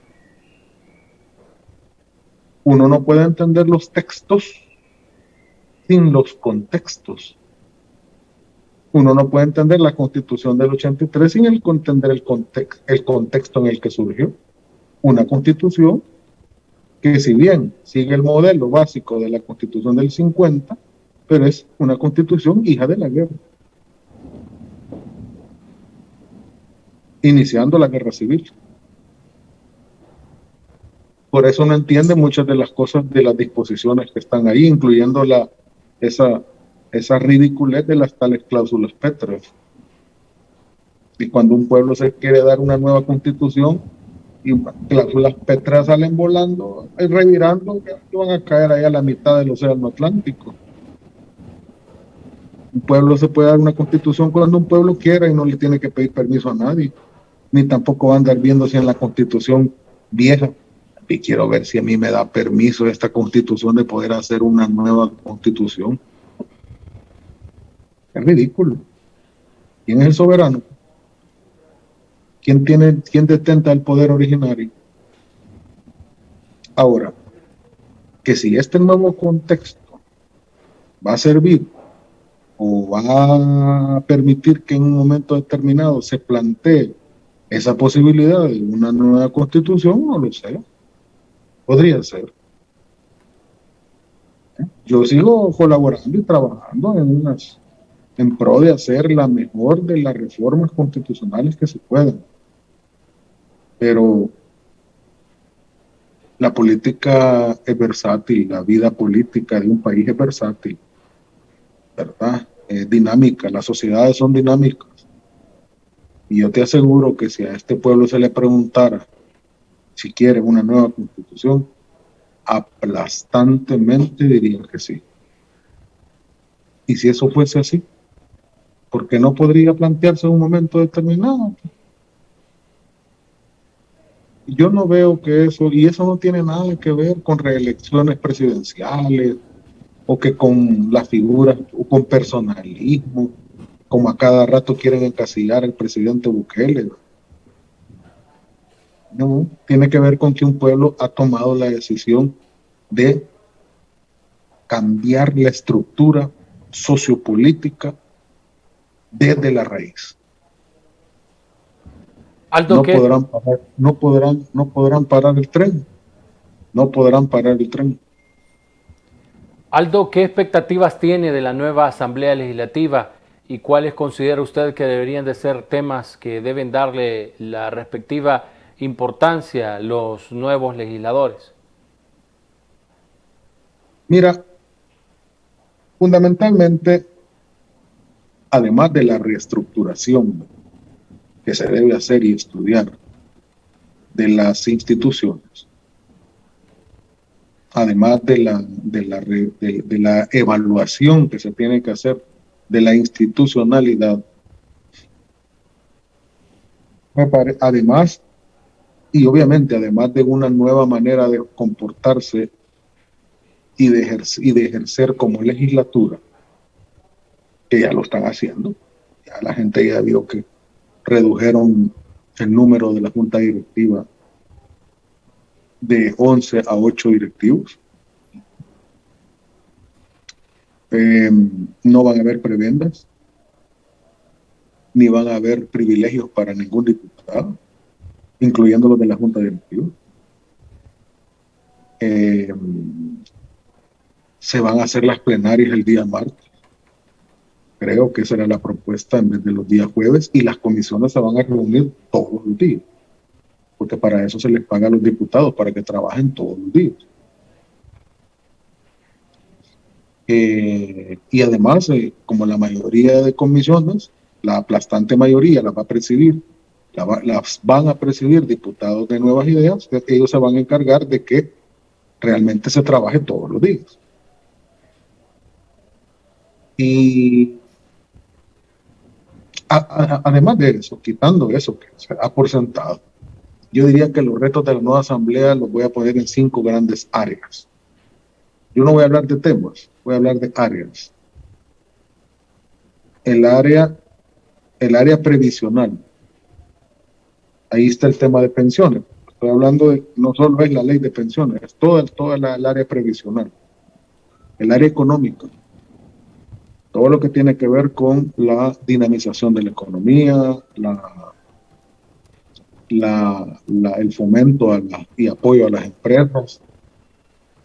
Uno no puede entender los textos sin los contextos. Uno no puede entender la Constitución del 83 sin entender el contexto en el que surgió. Una Constitución que, si bien sigue el modelo básico de la Constitución del 50, pero es una Constitución hija de la guerra, iniciando la guerra civil. Por eso no entiende muchas de las cosas de las disposiciones que están ahí, incluyendo esa ridiculez de las tales cláusulas pétreas. Y cuando un pueblo se quiere dar una nueva constitución y cláusulas pétreas salen volando y revirando, que van a caer ahí a la mitad del océano Atlántico. Un pueblo se puede dar una constitución cuando un pueblo quiera y no le tiene que pedir permiso a nadie, ni tampoco va a andar viendo si en la constitución vieja, y quiero ver si a mí me da permiso esta constitución de poder hacer una nueva constitución. Es ridículo. ¿Quién es el soberano? ¿Quién detenta el poder originario? Ahora, que si este nuevo contexto va a servir o va a permitir que en un momento determinado se plantee esa posibilidad de una nueva constitución, no lo sé. Podría ser. Yo sigo colaborando y trabajando en pro de hacer la mejor de las reformas constitucionales que se puedan. Pero la política es versátil, la vida política de un país es versátil, ¿verdad? Es dinámica, las sociedades son dinámicas. Y yo te aseguro que si a este pueblo se le preguntara si quiere una nueva constitución, aplastantemente dirían que sí. Y si eso fuese así, ¿por qué no podría plantearse en un momento determinado? Yo no veo que eso, y eso no tiene nada que ver con reelecciones presidenciales, o que con las figuras, o con personalismo, como a cada rato quieren encasillar al presidente Bukele. No, tiene que ver con que un pueblo ha tomado la decisión de cambiar la estructura sociopolítica desde la raíz. Aldo, No podrán parar el tren. No podrán parar el tren. Aldo, ¿qué expectativas tiene de la nueva Asamblea Legislativa y cuáles considera usted que deberían de ser temas que deben darle la respectiva importancia a los nuevos legisladores? Mira, fundamentalmente, además de la reestructuración que se debe hacer y estudiar de las instituciones, además de la evaluación que se tiene que hacer de la institucionalidad, además, y obviamente además de una nueva manera de comportarse y de ejercer como legislatura, que ya lo están haciendo. Ya la gente ya vio que redujeron el número de la junta directiva de 11 a 8 directivos. No van a haber prebendas, ni van a haber privilegios para ningún diputado, incluyendo los de la junta directiva. Se van a hacer las plenarias el día martes. Creo que esa era la propuesta en vez de los días jueves, y las comisiones se van a reunir todos los días, porque para eso se les paga a los diputados, para que trabajen todos los días. Y además, como la mayoría de comisiones, la aplastante mayoría las va a presidir, las van a presidir diputados de Nuevas Ideas, ellos se van a encargar de que realmente se trabaje todos los días. Y además de eso, quitando eso que se da por sentado, yo diría que los retos de la nueva asamblea los voy a poner en 5 grandes áreas. Yo no voy a hablar de temas, voy a hablar de áreas. El área previsional. Ahí está el tema de pensiones. Estoy hablando de, no solo es la ley de pensiones, es toda el área previsional, el área económica, todo lo que tiene que ver con la dinamización de la economía, el fomento y apoyo a las empresas,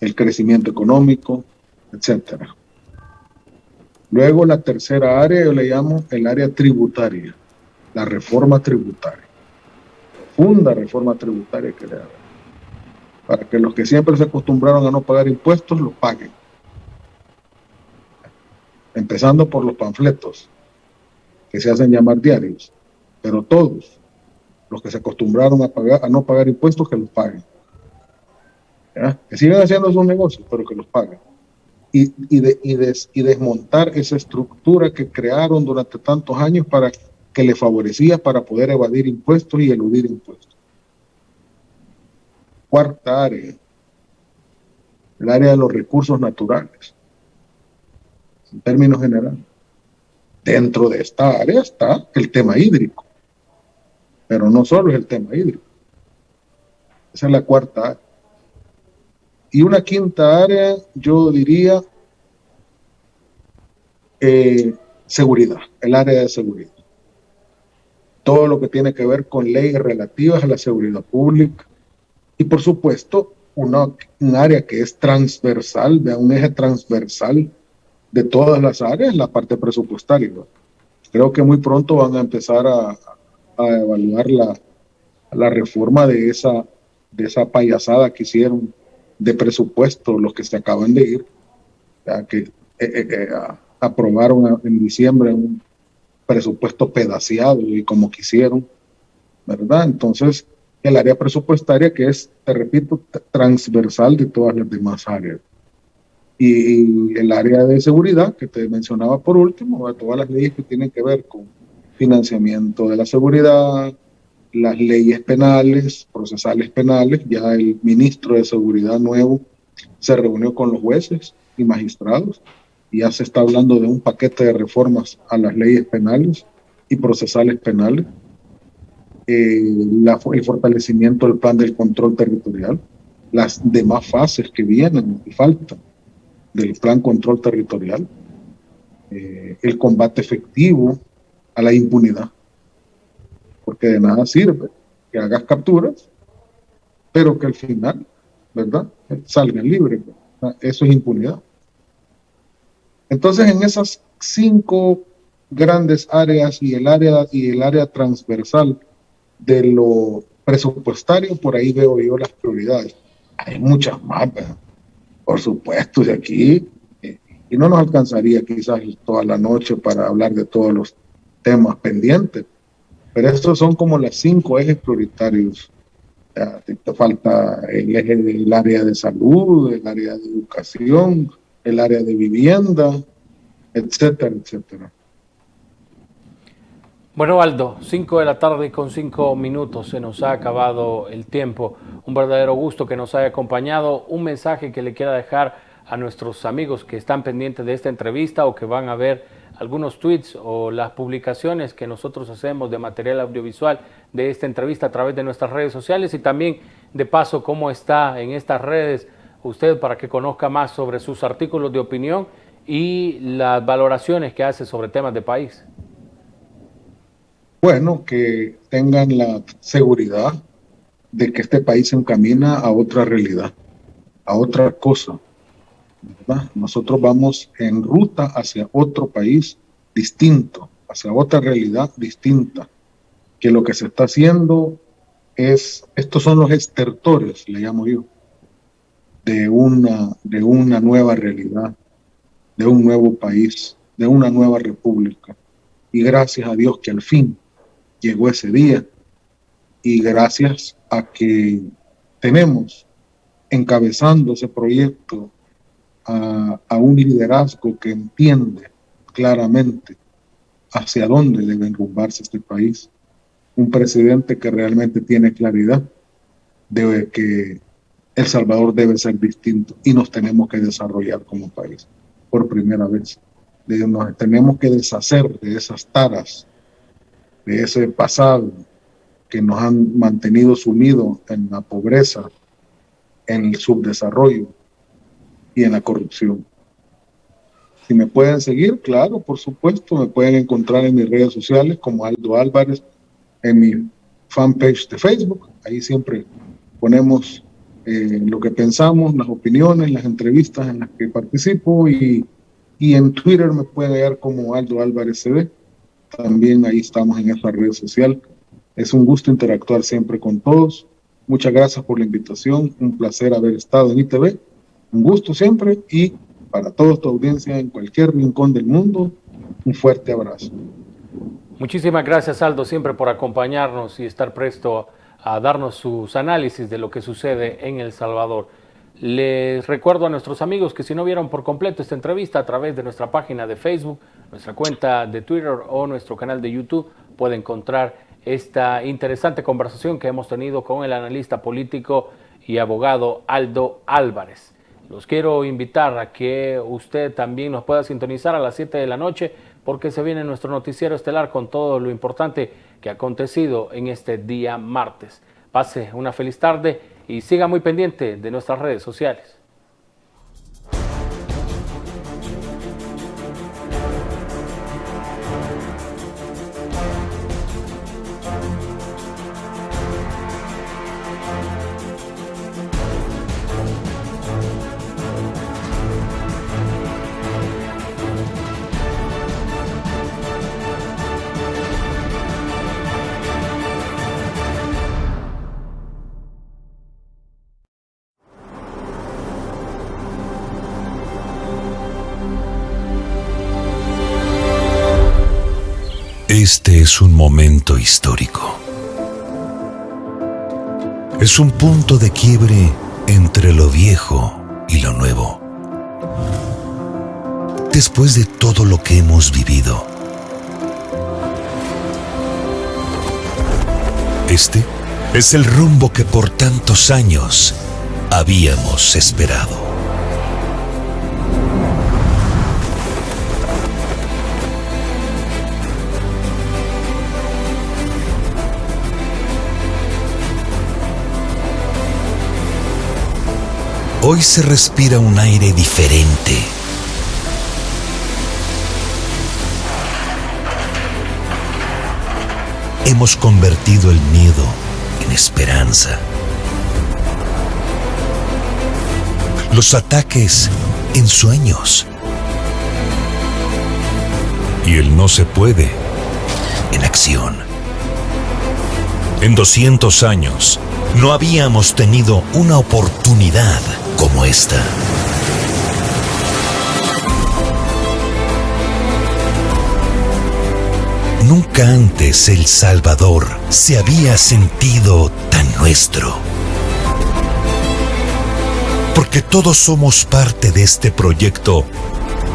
el crecimiento económico, etcétera. Luego la tercera área yo le llamo el área tributaria, la reforma tributaria, profunda reforma tributaria que debe haber, para que los que siempre se acostumbraron a no pagar impuestos los paguen. Empezando por los panfletos, que se hacen llamar diarios, pero todos los que se acostumbraron a no pagar impuestos, que los paguen. ¿Ya? Que sigan haciendo sus negocios, pero que los paguen. Y desmontar esa estructura que crearon durante tantos años para que le favorecía para poder evadir impuestos y eludir impuestos. Cuarta área, el área de los recursos naturales, en términos generales. Dentro de esta área está el tema hídrico, pero no solo es el tema hídrico. Esa es la cuarta área. Y una quinta área, yo diría, seguridad, el área de seguridad. Todo lo que tiene que ver con leyes relativas a la seguridad pública. Y por supuesto, un área que es transversal, de un eje transversal de todas las áreas, la parte presupuestaria. Creo que muy pronto van a empezar a evaluar la reforma de esa payasada que hicieron de presupuesto, los que se acaban de ir, ya que aprobaron en diciembre un presupuesto pedaceado y como quisieron, ¿verdad? Entonces, el área presupuestaria que es, te repito, transversal de todas las demás áreas. Y el área de seguridad, que te mencionaba por último, todas las leyes que tienen que ver con financiamiento de la seguridad, las leyes penales, procesales penales. Ya el ministro de Seguridad nuevo se reunió con los jueces y magistrados y ya se está hablando de un paquete de reformas a las leyes penales y procesales penales. El fortalecimiento del plan del control territorial, las demás fases que vienen y faltan del plan control territorial, el combate efectivo a la impunidad, porque de nada sirve que hagas capturas, pero que al final, ¿verdad?, salgan libres. Eso es impunidad. Entonces, en esas 5 grandes áreas y el área transversal de lo presupuestario, por ahí veo yo las prioridades. Hay muchas más, ¿verdad? Por supuesto, de aquí, y no nos alcanzaría quizás toda la noche para hablar de todos los temas pendientes, pero estos son como las 5 ejes prioritarios. Te falta el eje del área de salud, el área de educación, el área de vivienda, etcétera, etcétera. Bueno, Aldo, 5 de la tarde con 5 minutos, se nos ha acabado el tiempo. Un verdadero gusto que nos haya acompañado. Un mensaje que le quiera dejar a nuestros amigos que están pendientes de esta entrevista o que van a ver algunos tweets o las publicaciones que nosotros hacemos de material audiovisual de esta entrevista a través de nuestras redes sociales, y también de paso cómo está en estas redes usted para que conozca más sobre sus artículos de opinión y las valoraciones que hace sobre temas de país. Bueno, que tengan la seguridad de que este país se encamina a otra realidad, a otra cosa, ¿verdad? Nosotros vamos en ruta hacia otro país distinto, hacia otra realidad distinta, que lo que se está haciendo estos son los estertores, le llamo yo, de una nueva realidad, de un nuevo país, de una nueva república. Y gracias a Dios que al fin llegó ese día, y gracias a que tenemos encabezando ese proyecto a un liderazgo que entiende claramente hacia dónde debe enrumbarse este país, un presidente que realmente tiene claridad de que El Salvador debe ser distinto y nos tenemos que desarrollar como país por primera vez. Nos tenemos que deshacer de esas taras, de ese pasado, que nos han mantenido sumidos en la pobreza, en el subdesarrollo y en la corrupción. Si me pueden seguir, claro, por supuesto, me pueden encontrar en mis redes sociales como Aldo Álvarez, en mi fanpage de Facebook. Ahí siempre ponemos lo que pensamos, las opiniones, las entrevistas en las que participo, y en Twitter me pueden hallar como Aldo Álvarez CD. También ahí estamos en esa red social. Es un gusto interactuar siempre con todos. Muchas gracias por la invitación. Un placer haber estado en ITV. Un gusto siempre, y para toda tu audiencia en cualquier rincón del mundo, un fuerte abrazo. Muchísimas gracias, Aldo, siempre por acompañarnos y estar presto a darnos sus análisis de lo que sucede en El Salvador. Les recuerdo a nuestros amigos que si no vieron por completo esta entrevista, a través de nuestra página de Facebook, nuestra cuenta de Twitter o nuestro canal de YouTube, pueden encontrar esta interesante conversación que hemos tenido con el analista político y abogado Aldo Álvarez. Los quiero invitar a que usted también nos pueda sintonizar a las 7 de la noche, porque se viene nuestro noticiero estelar con todo lo importante que ha acontecido en este día martes. Pase una feliz tarde y siga muy pendiente de nuestras redes sociales. Este es un momento histórico. Es un punto de quiebre entre lo viejo y lo nuevo. Después de todo lo que hemos vivido, este es el rumbo que por tantos años habíamos esperado. Hoy se respira un aire diferente. Hemos convertido el miedo en esperanza. Los ataques en sueños. Y el no se puede en acción. En 200 años no habíamos tenido una oportunidad como esta. Nunca antes El Salvador se había sentido tan nuestro. Porque todos somos parte de este proyecto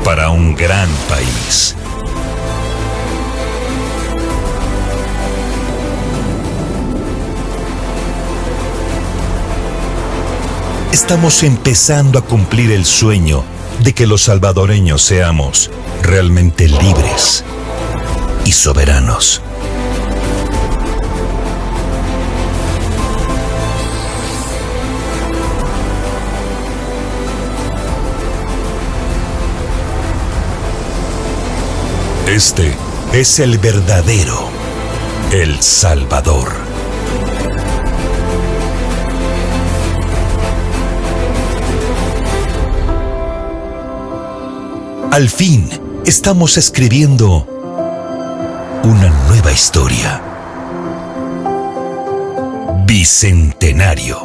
para un gran país. Estamos empezando a cumplir el sueño de que los salvadoreños seamos realmente libres y soberanos. Este es el verdadero El Salvador. Al fin, estamos escribiendo una nueva historia. Bicentenario.